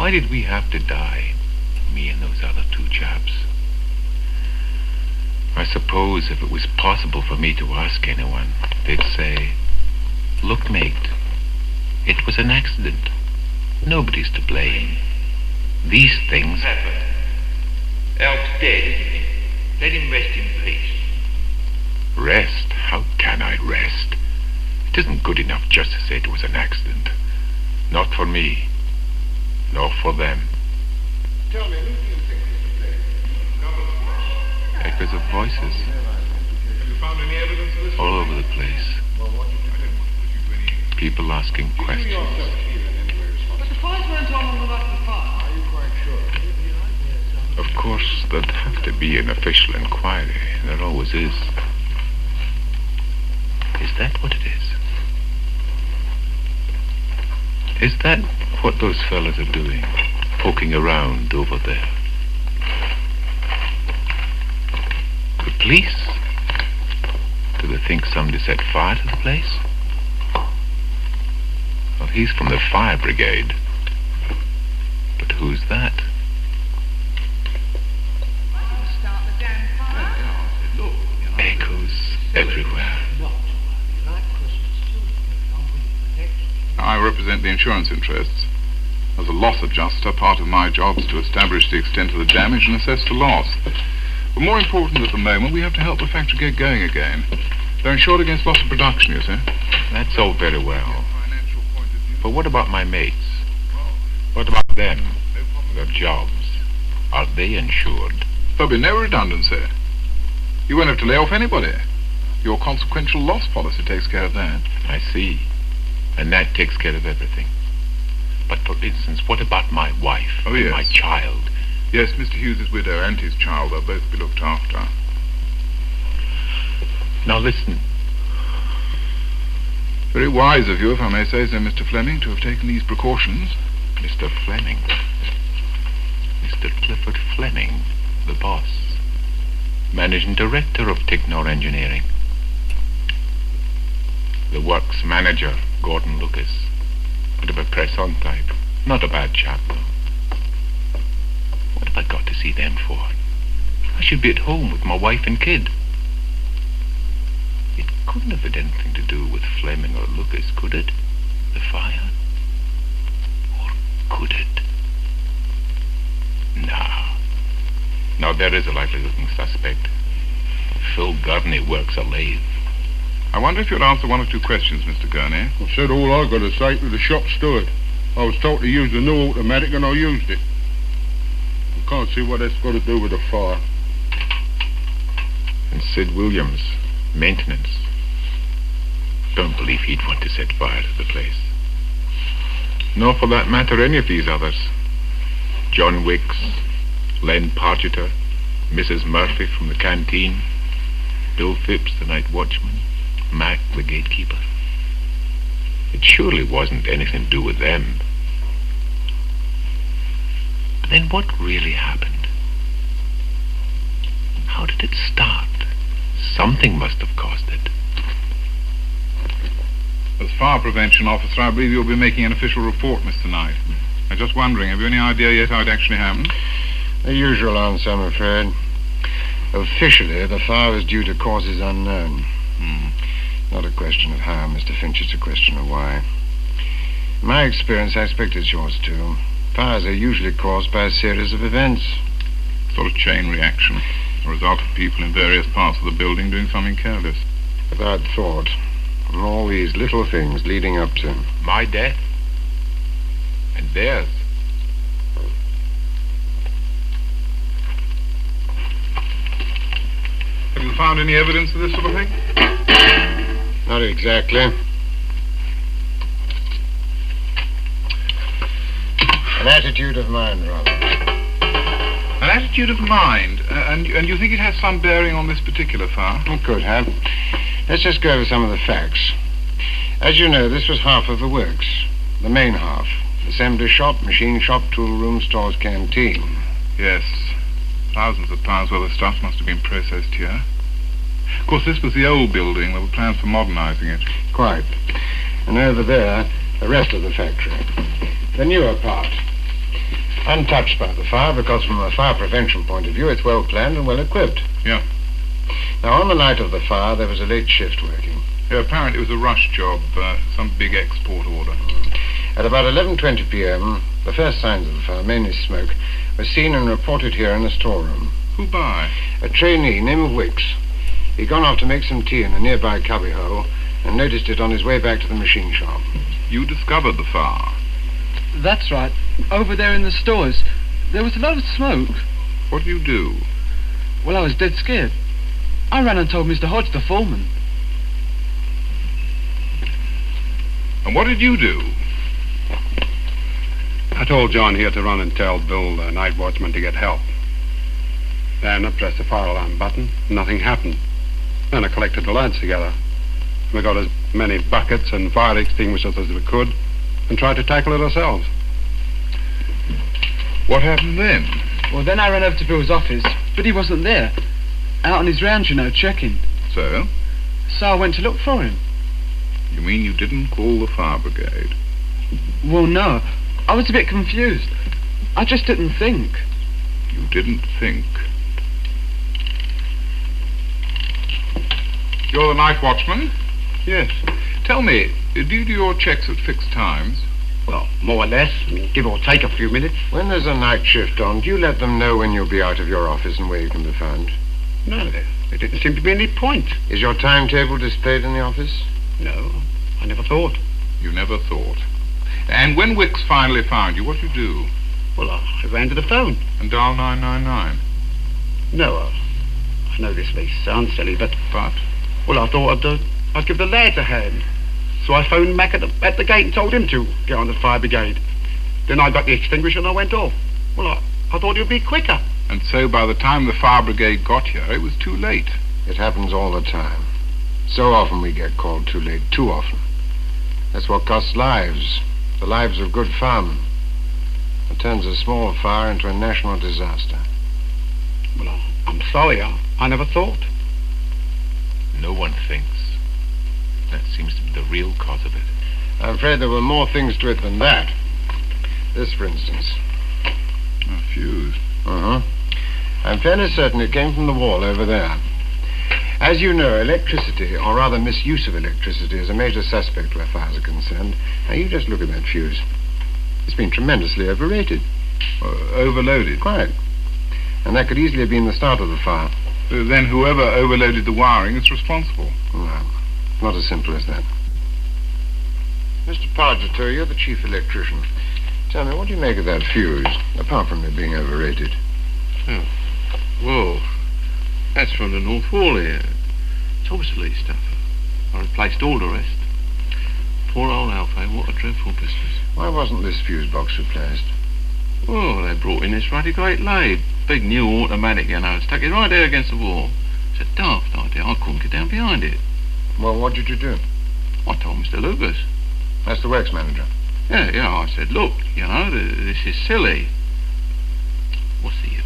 Why did we have to die? Me and those other two chaps. I suppose if it was possible for me to ask anyone, they'd say, "Look, mate, it was an accident. Nobody's to blame. These things happen. Elk's dead, isn't he? Let him rest in peace." Rest? How can I rest? It isn't good enough just to say it was an accident. Not for me. Nor for them. Tell me, who do you think was to blame? Echoes of voices. Have you found any evidence of this? All over the place. Well, what did you do? People asking questions. But the fires weren't on the night of the fire. Are you quite sure? Of course, there'd have to be an official inquiry. There always is. Is that what it is? Is that what those fellas are doing? Poking around over there? The police? Do they think somebody set fire to the place? Well, he's from the fire brigade. But who's that? Start the damn fire. Echoes everywhere. I represent the insurance interests. As a loss adjuster, part of my job is to establish the extent of the damage and assess the loss. But more important at the moment, we have to help the factory get going again. They're insured against loss of production, you see. That's all very well. But what about my mates? What about them? Their jobs? Are they insured? There'll be no redundancy. You won't have to lay off anybody. Your consequential loss policy takes care of that. I see. And that takes care of everything. But for instance, what about my wife Oh, and yes. my child? Yes, Mr. Hughes's widow and his child will both be looked after. Now listen. Very wise of you, if I may say so, Mr. Fleming, to have taken these precautions. Mr. Fleming. Mr. Clifford Fleming, the boss. Managing director of Ticknor Engineering. The works manager, Gordon Lucas. Bit of a press-on type. Not a bad chap, though. What have I got to see them for? I should be at home with my wife and kid. It couldn't have had anything to do with Fleming or Lucas, could it? The fire? Or could it? No. Now there is a likely-looking suspect. Phil Gurney works a lathe. I wonder if you'd answer one or two questions, Mr. Gurney. I said all I got to say to the shop steward. I was told to use the new automatic and I used it. I can't see what that's got to do with the fire. And Sid Williams, maintenance. Don't believe he'd want to set fire to the place. Nor for that matter any of these others. John Wicks, Len Pargeter, Mrs. Murphy from the canteen, Bill Phipps, the night watchman, Mac, the gatekeeper. It surely wasn't anything to do with them. But then what really happened? How did it start? Something must have caused it. As fire prevention officer, I believe you'll be making an official report, Mr. Knight. I'm just wondering, have you any idea yet how it actually happened? The usual answer, I'm afraid. Officially, the fire was due to causes unknown. Not a question of how, Mr. Finch, it's a question of why. In my experience, I expect it's yours too. Fires are usually caused by a series of events. Sort of chain reaction. A result of people in various parts of the building doing something careless. Without thought. And all these little things leading up to... My death. And theirs. Have you found any evidence of this sort of thing? Not exactly. An attitude of mind, rather. An attitude of mind? And you think it has some bearing on this particular fire? It could have. Let's just go over some of the facts. As you know, this was half of the works. The main half. Assembly shop, machine shop, tool room, stores, canteen. Yes. Thousands of pounds worth of stuff must have been processed here. Of course, this was the old building. There were plans for modernizing it. Quite. And over there, the rest of the factory. The newer part. Untouched by the fire because from a fire prevention point of view it's well planned and well equipped. Yeah. Now, on the night of the fire, there was a late shift working. Yeah, apparently it was a rush job, some big export order. At about 11:20 p.m., the first signs of the fire, mainly smoke, were seen and reported here in the storeroom. Who by? A trainee named Wicks. He'd gone off to make some tea in a nearby cubbyhole and noticed it on his way back to the machine shop. You discovered the fire. That's right. Over there in the stores. There was a lot of smoke. What do you do? Well, I was dead scared. I ran and told Mr. Hodge, the foreman. And what did you do? I told John here to run and tell Bill, the night watchman, to get help. Then I pressed the fire alarm button. Nothing happened. Then I collected the lads together. We got as many buckets and fire extinguishers as we could and tried to tackle it ourselves. What happened then? Well, then I ran over to Bill's office, but he wasn't there. Out on his rounds, you know, checking. So? So I went to look for him. You mean you didn't call the fire brigade? Well, no. I was a bit confused. I just didn't think. You didn't think. You're the night watchman? Yes. Tell me, do you do your checks at fixed times? Well, more or less, give or take a few minutes. When there's a night shift on, do you let them know when you'll be out of your office and where you can be found? No, there didn't seem to be any point. Is your timetable displayed in the office? No, I never thought. You never thought. And when Wicks finally found you, what did you do? Well, I ran to the phone. And dial 999? No, I know this may sound silly, but... But? Well, I thought I'd give the lads a hand. So I phoned Mac at the gate and told him to get on the fire brigade. Then I got the extinguisher and I went off. Well, I thought it would be quicker. And so by the time the fire brigade got here, it was too late. It happens all the time. So often we get called too late, too often. That's what costs lives, the lives of good firemen. It turns a small fire into a national disaster. Well, I'm sorry, I never thought. No one thinks. That seems to be the real cause of it. I'm afraid there were more things to it than that. This, for instance. A fuse. I'm fairly certain it came from the wall over there. As you know, electricity, or rather misuse of electricity, is a major suspect where fires are concerned. Now, you just look at that fuse. It's been tremendously overrated. Overloaded? Quite. And that could easily have been the start of the fire. Then whoever overloaded the wiring is responsible. No, not as simple as that. Mr. Pargeter, you're the chief electrician. Tell me, what do you make of that fuse, apart from it being overrated? Oh. Well, that's from the North Wall here. It's obsolete stuff. I replaced all the rest. Poor old Alfie, what a dreadful business. Why wasn't this fuse box replaced? Well, they brought in this ruddy great lathe. Big new automatic, you know. Stuck it right there against the wall. It's a daft idea. I couldn't get down behind it. Well, what did you do? I told Mr. Lucas. That's the works manager. Yeah, I said, look, you know, this is silly. What's the use?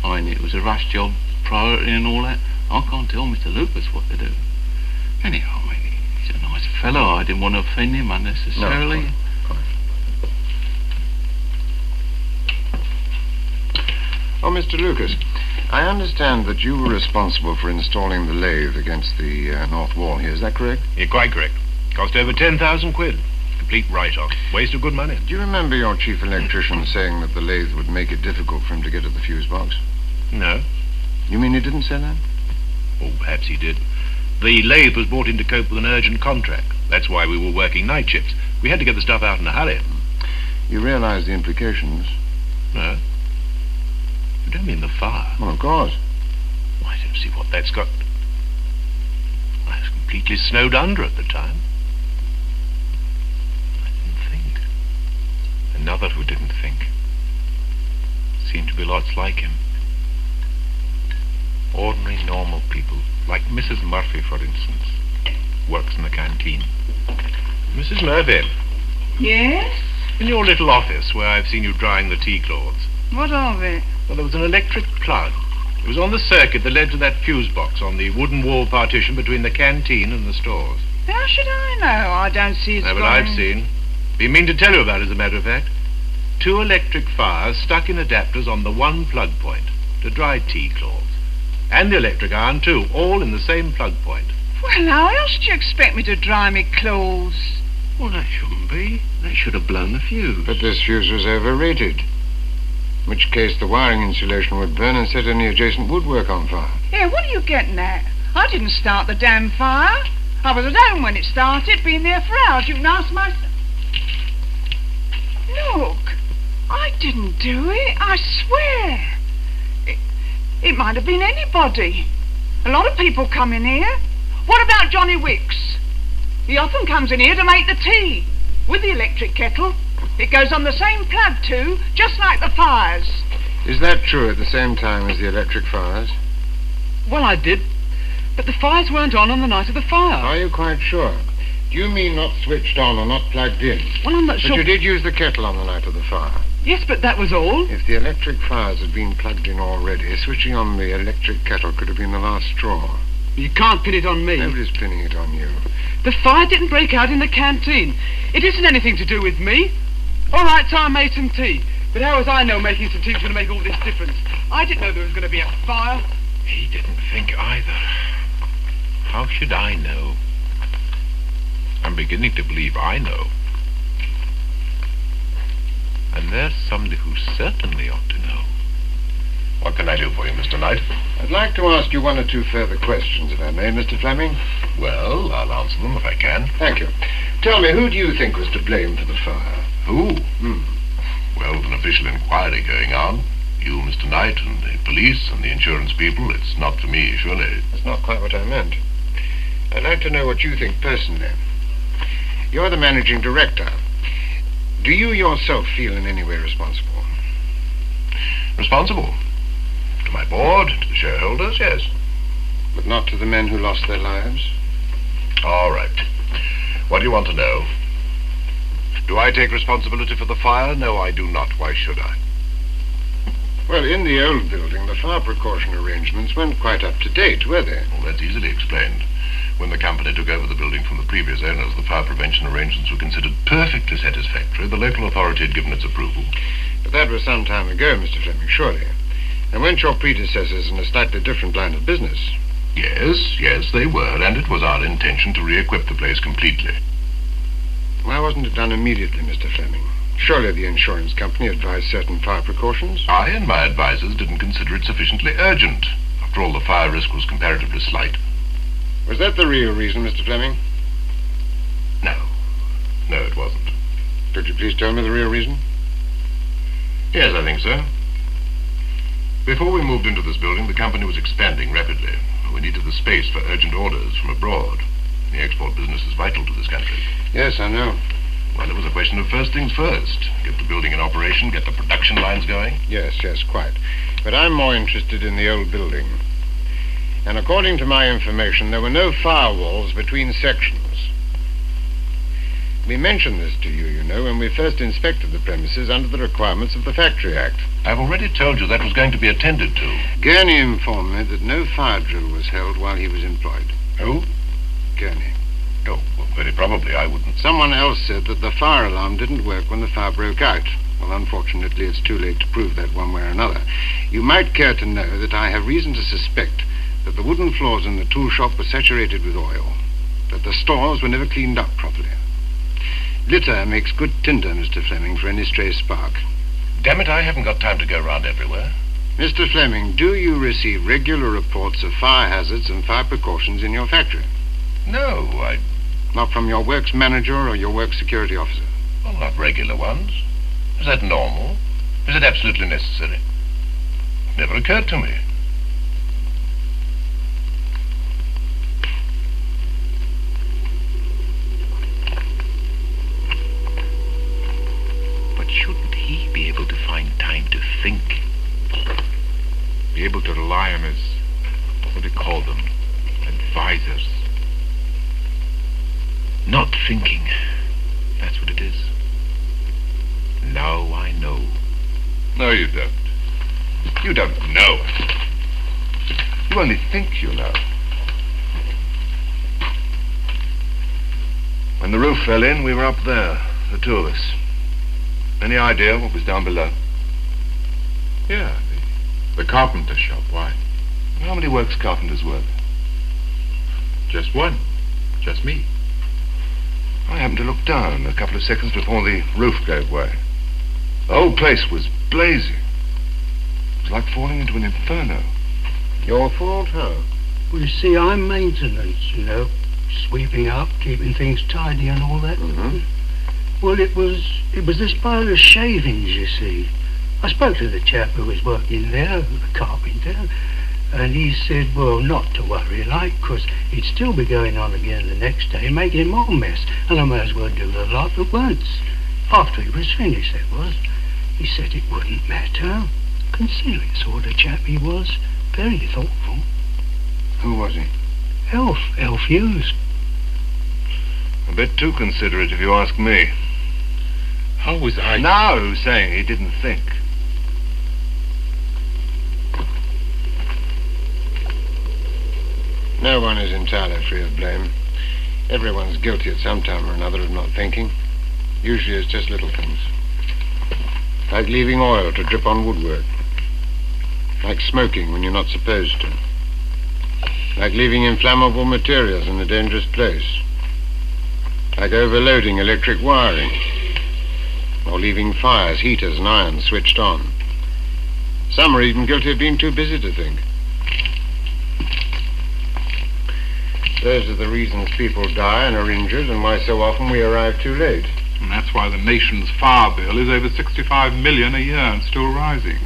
I knew it was a rush job, priority and all that. I can't tell Mr. Lucas what to do. Anyhow, I mean, he's a nice fellow. I didn't want to offend him unnecessarily. No, fine. Oh, Mr. Lucas, I understand that you were responsible for installing the lathe against the north wall here. Is that correct? You're quite correct. Cost over 10,000 quid. Complete write-off. Waste of good money. Do you remember your chief electrician saying that the lathe would make it difficult for him to get at the fuse box? No. You mean he didn't say that? Or perhaps he did. The lathe was brought in to cope with an urgent contract. That's why we were working night shifts. We had to get the stuff out in a hurry. You realize the implications? No. You don't mean the fire? Well, of course. I don't see what that's got. I was completely snowed under at the time. I didn't think. Another who didn't think. Seemed to be lots like him. Ordinary, normal people, like Mrs. Murphy, for instance, works in the canteen. Mrs. Murphy, Yes? in your little office where I've seen you drying the tea cloths, What of it? well, there was an electric plug. It was on the circuit that led to that fuse box on the wooden wall partition between the canteen and the stores. How should I know? I don't see it's No, but got I've any- seen. Been mean to tell you about it, as a matter of fact. 2 electric fires stuck in adapters on the one plug point to dry tea cloths. And the electric iron too, all in the same plug point. Well, how else do you expect me to dry me clothes? Well, that shouldn't be. They should have blown the fuse. But this fuse was overrated. In which case the wiring insulation would burn and set any adjacent woodwork on fire. Yeah, what are you getting at? I didn't start the damn fire. I was at home when it started, been there for hours. You can ask myself. Look, I didn't do it, I swear. It might have been anybody. A lot of people come in here. What about Johnny Wicks? He often comes in here to make the tea, with the electric kettle. It goes on the same plug too, just like the fires. Is that true at the same time as the electric fires? Well, I did. But the fires weren't on the night of the fire. Are you quite sure? Do you mean not switched on or not plugged in? Well, I'm not But sure. you did use the kettle on the night of the fire. Yes, but that was all. If the electric fires had been plugged in already, switching on the electric kettle could have been the last straw. You can't pin it on me. Nobody's pinning it on you. The fire didn't break out in the canteen. It isn't anything to do with me. All right, so I made some tea. But how was I know making some tea was going to make all this difference? I didn't know there was going to be a fire. He didn't think either. How should I know? I'm beginning to believe I know. And there's somebody who certainly ought to know. What can I do for you, Mr. Knight? I'd like to ask you 1 or 2 further questions, if I may, Mr. Fleming. Well, I'll answer them if I can. Thank you. Tell me, who do you think was to blame for the fire? Who? Well, with an official inquiry going on, you, Mr. Knight, and the police and the insurance people, it's not for me, surely. That's not quite what I meant. I'd like to know what you think personally. You're the managing director. Do you yourself feel in any way responsible? Responsible? To my board, to the shareholders, yes. But not to the men who lost their lives? All right. What do you want to know? Do I take responsibility for the fire? No, I do not. Why should I? Well, in the old building, the fire precaution arrangements weren't quite up to date, were they? Well, that's easily explained. When the company took over the building from the previous owners, the fire prevention arrangements were considered perfectly satisfactory. The local authority had given its approval. But that was some time ago, Mr. Fleming, surely. And weren't your predecessors in a slightly different line of business? Yes, they were, and it was our intention to re-equip the place completely. Why wasn't it done immediately, Mr. Fleming? Surely the insurance company advised certain fire precautions? I and my advisors didn't consider it sufficiently urgent. After all, the fire risk was comparatively slight. Was that the real reason, Mr. Fleming? No, it wasn't. Could you please tell me the real reason? Yes, I think so. Before we moved into this building, the company was expanding rapidly. We needed the space for urgent orders from abroad. The export business is vital to this country. Yes, I know. Well, it was a question of first things first. Get the building in operation, get the production lines going. Yes, quite. But I'm more interested in the old building. And according to my information, there were no firewalls between sections. We mentioned this to you, you know, when we first inspected the premises under the requirements of the Factory Act. I've already told you that was going to be attended to. Gurney informed me that no fire drill was held while he was employed. Who? Gurney. Oh, well, very probably I wouldn't. Someone else said that the fire alarm didn't work when the fire broke out. Well, unfortunately, it's too late to prove that one way or another. You might care to know that I have reason to suspect that the wooden floors in the tool shop were saturated with oil, that the stores were never cleaned up properly. Litter makes good tinder, Mr. Fleming, for any stray spark. Damn it, I haven't got time to go round everywhere. Mr. Fleming, do you receive regular reports of fire hazards and fire precautions in your factory? No, Not from your works manager or your works security officer? Well, not regular ones. Is that normal? Is it absolutely necessary? Never occurred to me. But shouldn't he be able to find time to think? Be able to rely on his, what do you call them, advisors? Not thinking. That's what it is. Now I know. No, you don't. You don't know. You only think you know. When the roof fell in, we were up there, the two of us. Any idea what was down below? Yeah, the carpenter shop. Why? How many works carpenters work? Just one. Just me. I happened to look down a couple of seconds before the roof gave way. The whole place was blazing. It was like falling into an inferno. Your fault, how? Well, you see, I'm maintenance, you know. Sweeping up, keeping things tidy and all that. Mm-hmm. Well, it was this pile of shavings, you see. I spoke to the chap who was working there, the carpenter, and he said, well, not to worry, like, 'cause he'd still be going on again the next day, making more mess, and I may as well do the lot at once. After he was finished, that was. He said it wouldn't matter. Considering sort of chap he was, very thoughtful. Who was he? Elf Hughes. A bit too considerate, if you ask me. How was I... Now who's saying he didn't think? No one is entirely free of blame. Everyone's guilty at some time or another of not thinking. Usually it's just little things. Like leaving oil to drip on woodwork. Like smoking when you're not supposed to. Like leaving inflammable materials in a dangerous place. Like overloading electric wiring. Or leaving fires, heaters and irons switched on. Some are even guilty of being too busy to think. Those are the reasons people die and are injured, and why so often we arrive too late. And that's why the nation's fire bill is over 65 million a year and still rising.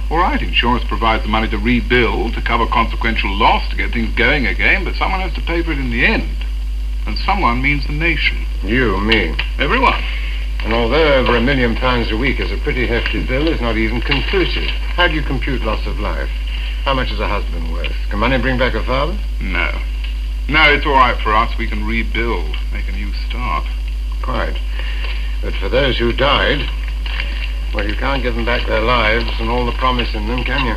All right, insurance provides the money to rebuild, to cover consequential loss, to get things going again, but someone has to pay for it in the end. And someone means the nation. You, me. Everyone. And although over £1 million a week is a pretty hefty bill, it's not even conclusive. How do you compute loss of life? How much is a husband worth? Can money bring back a father? No. No, it's all right for us. We can rebuild, make a new start. Quite. But for those who died, well, you can't give them back their lives and all the promise in them, can you?